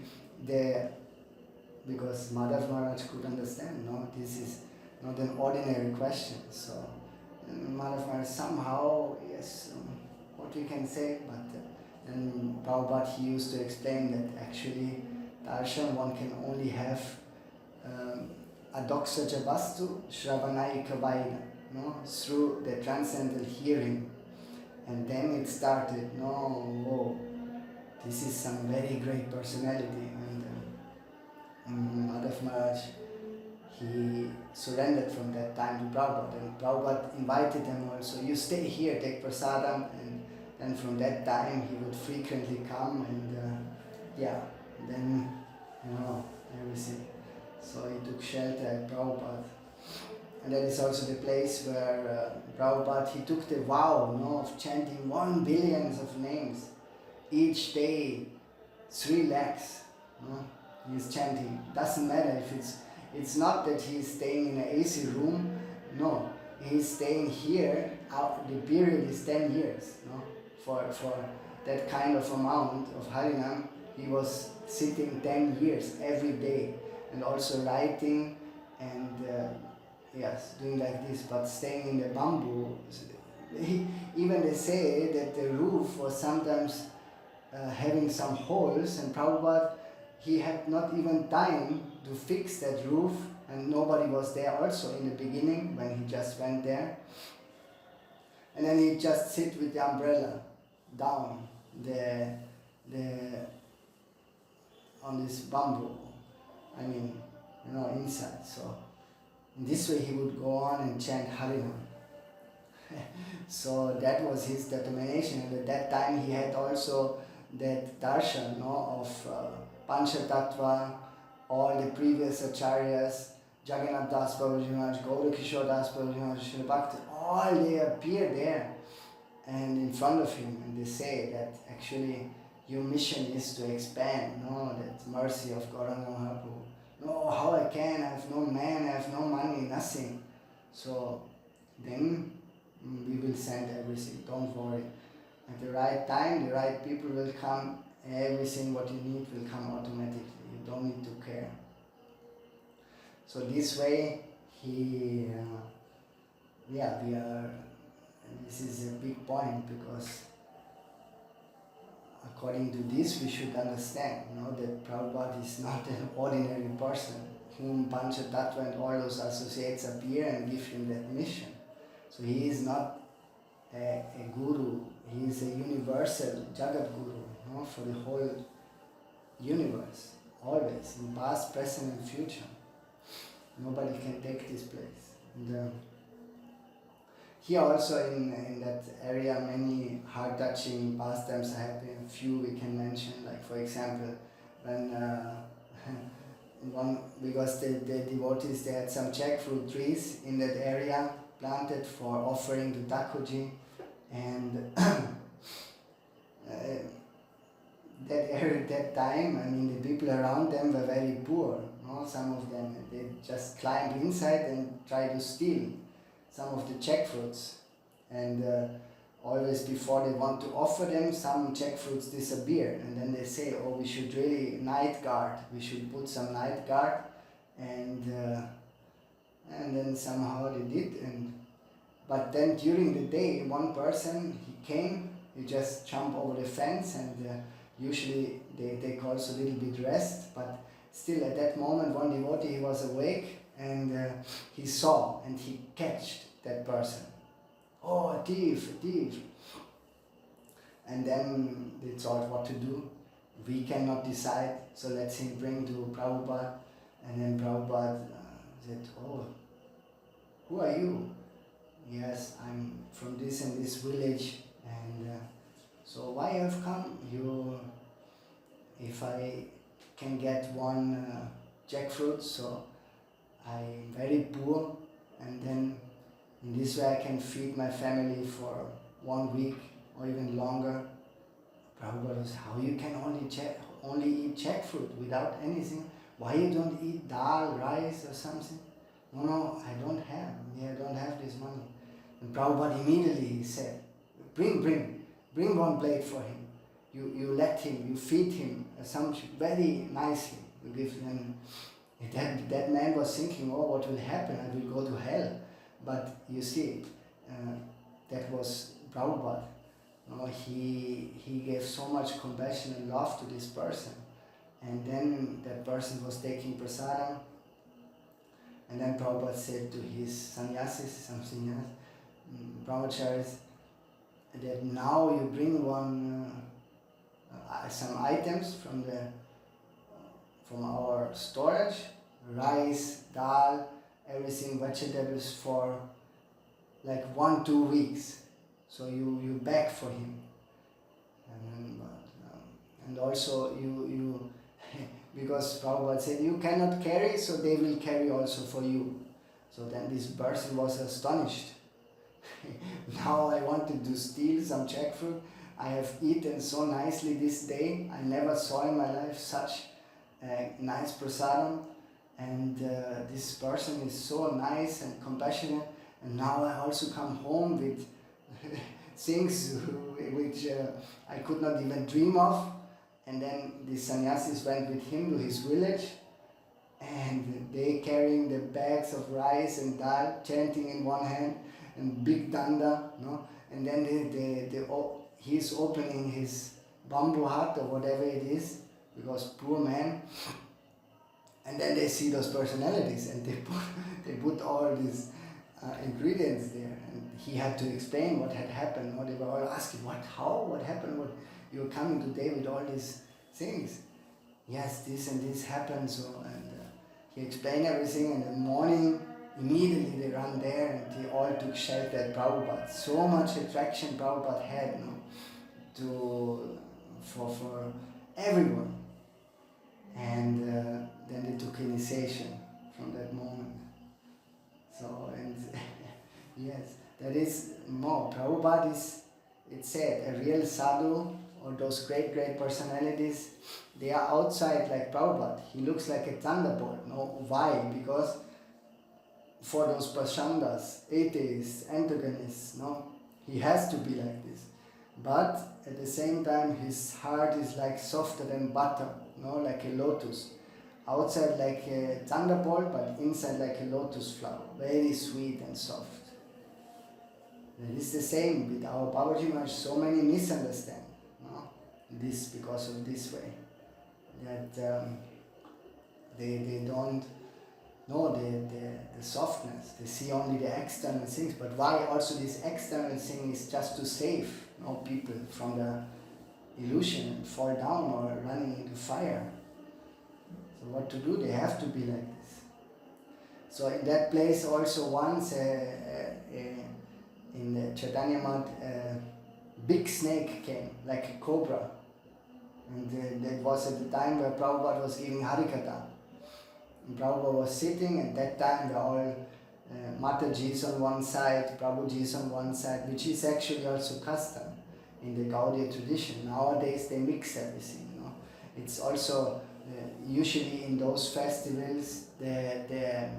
because Madhav Maharaj could understand, no, this is not an ordinary question. So Madhav Maharaj somehow, yes, what we can say, but then Prabhupada, he used to explain that actually darshan one can only have adoksa jabastu shravanayika vaina, no, through the transcendental hearing. And then it started, whoa, this is some very great personality. And Madhav Maharaj, he surrendered from that time to Prabhupada. And Prabhupada invited him also, you stay here, take prasadam. And then from that time he would frequently come and then, everything. So he took shelter at Prabhupada. And that is also the place where Prabhupada, he took the vow, of chanting 1 billion of names. Each day, 3 lakhs. He's chanting. Doesn't matter if it's not that he's staying in an AC room. No, he's staying here. The period is 10 years. For that kind of amount of Harinam, he was sitting 10 years every day, and also writing and doing like this, but staying in the bamboo. Even they say that the roof was sometimes having some holes, and Prabhupada, he had not even time to fix that roof, and nobody was there also in the beginning when he just went there. And then he just sit with the umbrella down on this bamboo, inside. So in this way he would go on and chant Harinam. So that was his determination, and at that time he had also that darshan of Panchatattva, all the previous acharyas, Jagannath Das Babaji Maharaj, Gaura Kishore Das Babaji Maharaj, Srila Bhakti, all they appear there and in front of him, and they say that actually your mission is to expand, that mercy of Gauranga Mahaprabhu. No, how I can, I have no man, I have no money, nothing. So then we will send everything, don't worry. At the right time, the right people will come, everything what you need will come automatically. You don't need to care. So this way, this is a big point, because according to this we should understand, that Prabhupada is not an ordinary person whom Panchatattva and all those associates appear and give him that mission. So he is not a guru, he is a universal Jagat Guru, for the whole universe, always, in past, present and future. Nobody can take this place. And, here also in that area many heart-touching pastimes are happening. A few we can mention, like for example, when because the devotees, they had some jackfruit trees in that area planted for offering to Thakurji, and that time, the people around them were very poor. Some of them, they just climbed inside and tried to steal some of the jackfruits, and always before they want to offer them, some jackfruits disappear, and then they say, oh, we should really night guard, we should put some night guard, and then somehow they did, but then during the day, one person, he came, he just jumped over the fence, and usually they take also a little bit rest, but still at that moment one devotee, he was awake, and he saw and he catched that person. Oh, a thief, a thief. And then they thought what to do. We cannot decide, so let's him bring to Prabhupada. And then Prabhupada said, oh, who are you? Yes, I'm from this and this village. And so why you have come? If I can get one jackfruit, so I'm very poor, and then in this way I can feed my family for 1 week or even longer. Prabhupada was, how you can only eat jackfruit without anything? Why you don't eat dal, rice or something? No, I don't have this money. And Prabhupada immediately said, bring one plate for him. You let him, you feed him something very nicely. You give him. That man was thinking, oh, what will happen? I will go to hell. But you see, that was Prabhupada. He gave so much compassion and love to this person. And then that person was taking prasadam. And then Prabhupada said to his sannyasis, some sannyas, brahmacharis, that now you bring some items from our storage, rice, dal, everything, vegetables for like 1-2 weeks. So you beg for him, and also you because Prabhupada said, you cannot carry, so they will carry also for you. So then this person was astonished. Now I wanted to steal some jackfruit. I have eaten so nicely this day. I never saw in my life such nice prasadam. And this person is so nice and compassionate. And now I also come home with things which I could not even dream of. And then the sannyasis went with him to his village. And they carrying the bags of rice and dal, chanting in one hand, and big danda, no? And then he's opening his bamboo hut or whatever it is, because poor man. And then they see those personalities, and they put all these ingredients there, and he had to explain what had happened. What they were all asking, what happened? What you're coming today with all these things? Yes, this and this happened. So he explained everything, and in the morning, immediately they ran there and they all took shelter at Prabhupada. So much attraction Prabhupada had, for everyone. And then they took initiation from that moment. So, and yes, that is more. Prabhupada is, it said, a real sadhu, or those great personalities, they are outside like Prabhupada. He looks like a thunderbolt. No, why? Because for those prashandas, atheists, antagonists, no, he has to be like this. But at the same time, his heart is like softer than butter, no, like a lotus. Outside like a thunderbolt, but inside like a lotus flower, very sweet and soft. It is the same with our Babaji Maharaj. So many misunderstand, no, this because of this way, that they don't know the softness. They see only the external things. But why also this external thing is just to save, people from the illusion and fall down or running into fire. So what to do? They have to be like this. So in that place also once in the Chaitanya Math, big snake came, like a cobra. And that was at the time where Prabhupada was giving Harikatha. And Prabhupada was sitting, and that time they all Matajis on one side, Prabhujis on one side, which is actually also custom in the Gaudiya tradition. Nowadays they mix everything. It's also usually in those festivals the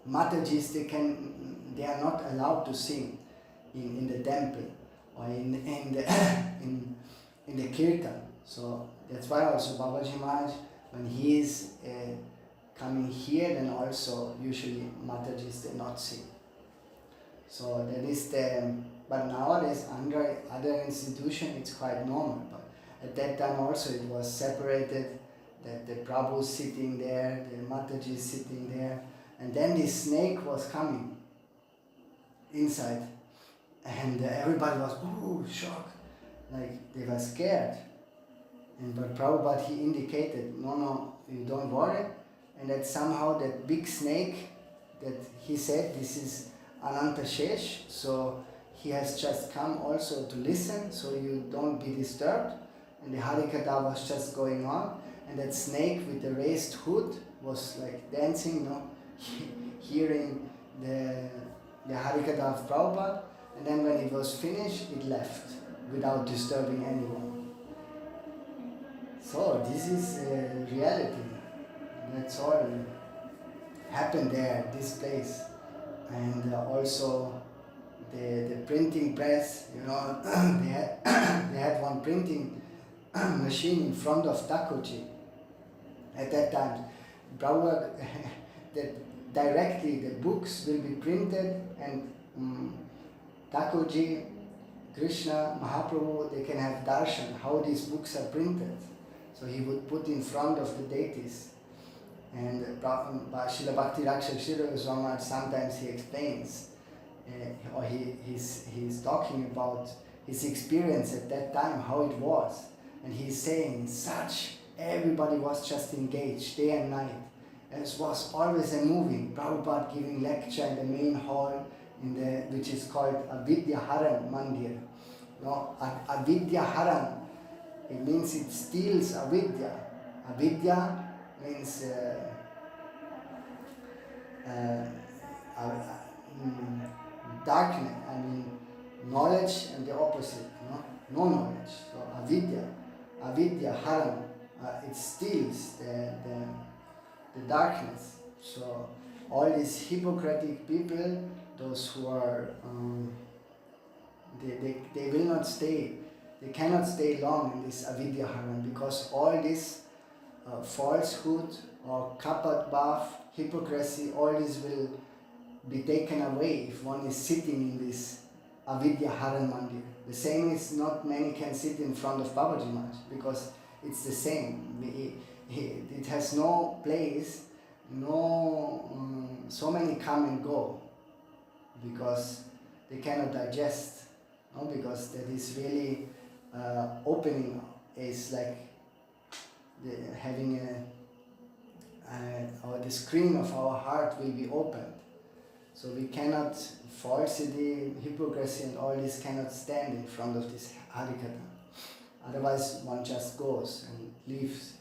Matajis they are not allowed to sing in the temple or in the kirtan. So that's why also Babaji Maharaj, when he is coming here, then also usually Matajis they not sing. So that is but nowadays under other institution it's quite normal. But at that time also it was separated, that the Prabhu sitting there, the Mataji sitting there, and then this snake was coming inside, and everybody was shocked, like they were scared. But Prabhupada, he indicated, no, you don't worry. And that somehow that big snake, that he said this is Ananta Shesh, so he has just come also to listen, so you don't be disturbed. And the Harikatha was just going on, and that snake with the raised hood was like dancing, hearing the Harikatha of Prabhupada, and then when it was finished, it left without disturbing anyone. So this is reality. That's all happened there, this place. And also the printing press, they had one printing machine in front of Thakurji at that time. Prabhupada, that directly the books will be printed, and Thakurji, Krishna, Mahaprabhu, they can have darshan, how these books are printed. So he would put in front of the deities. And Srila Bhakti Rakshak Goswami, sometimes he explains, or he's talking about his experience at that time, how it was. And he's saying, everybody was just engaged, day and night. It was always a moving. Prabhupada giving lecture in the main hall, which is called Avidya Haran Mandir. Avidya Haran, it means it steals avidya. Avidya means darkness, I mean knowledge and the opposite, no knowledge. So avidya, haram, it steals the darkness. So all these hypocritic people, those who are, they will not stay, they cannot stay long in this avidya haram, because all this falsehood or kapat bhav, hypocrisy, all this will be taken away if one is sitting in this avidya haran mandir. The same is, not many can sit in front of Babaji Maharaj, because it's the same. It has no place, so many come and go, because they cannot digest, because that is really opening, is like having the screen of our heart will be opened. So we cannot, falsity, hypocrisy and all this cannot stand in front of this Harikatha. Otherwise one just goes and leaves.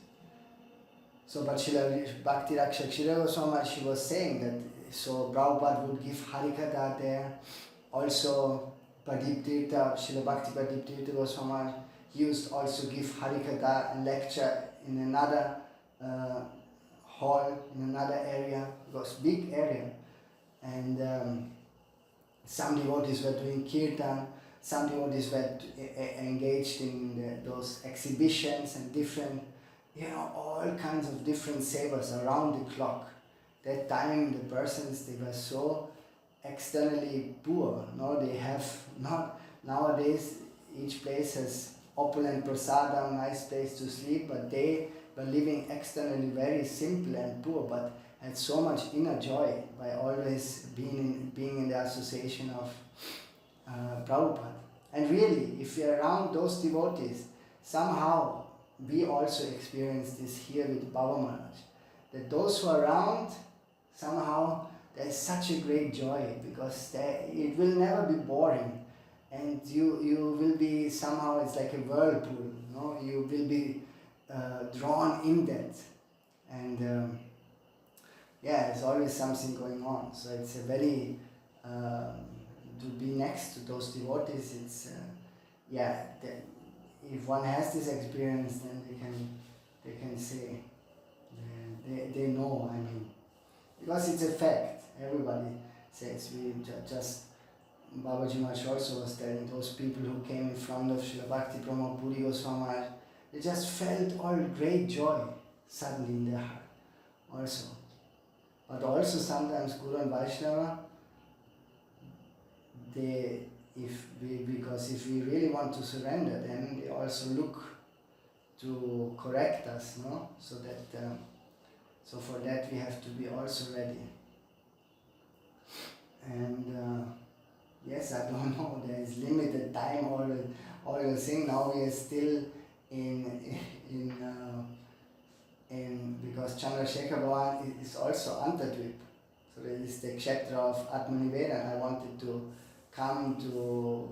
So but Srila Bhakti Rakshak Srila Goswami, she was saying that, so Prabhupada would give Harikatha there. Also Pradip Tirtha, Srila Bhakti Pradip Tirtha Goswami, he used also give Harikatha and lecture in another hall, in another area. It was big area. And some devotees were doing kirtan, some devotees were engaged in those exhibitions and different, all kinds of different sevas around the clock. That time the persons, they were so externally poor. No, they have not, nowadays each place has opulent prasadam, nice place to sleep, but they were living externally very simple and poor, but had so much inner joy by always being in the association of Prabhupada. And really, if we are around those devotees, somehow we also experience this here with Baba Maharaj. That those who are around, somehow there is such a great joy, because it will never be boring. And you will be somehow, it's like a whirlpool, you will be drawn in that. And there's always something going on. So it's a very, to be next to those devotees, it's, if one has this experience, then they can say, they know, I mean, because it's a fact. Everybody says, we just, Babaji Maharaj also was telling those people who came in front of Srila Bhakti Pramod Puri Goswami, they just felt all great joy suddenly in their heart also. But also sometimes Guru and Vaishnava, because if we really want to surrender, then they also look to correct us, so that so for that we have to be also ready. And yes, I don't know, there is limited time, all the thing. Now we are still in because Chandra Shekar Bhavan is also Navadvip. So there is the kshetra of Atmaniveda. I wanted to come to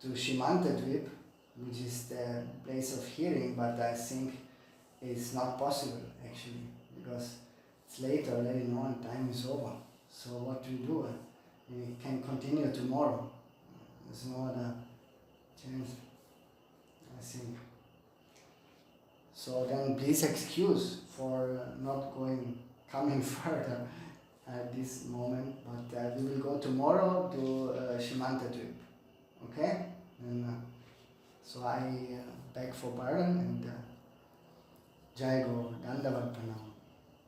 Navadvip, which is the place of hearing, but I think it's not possible actually, because it's late already, and time is over. So what we do? We can continue tomorrow. There's no other chance, I think. So then please excuse for not coming further at this moment, but we will go tomorrow to Navadvip. Okay? And so I beg for pardon, and Jai Go, Dandavat Pranam.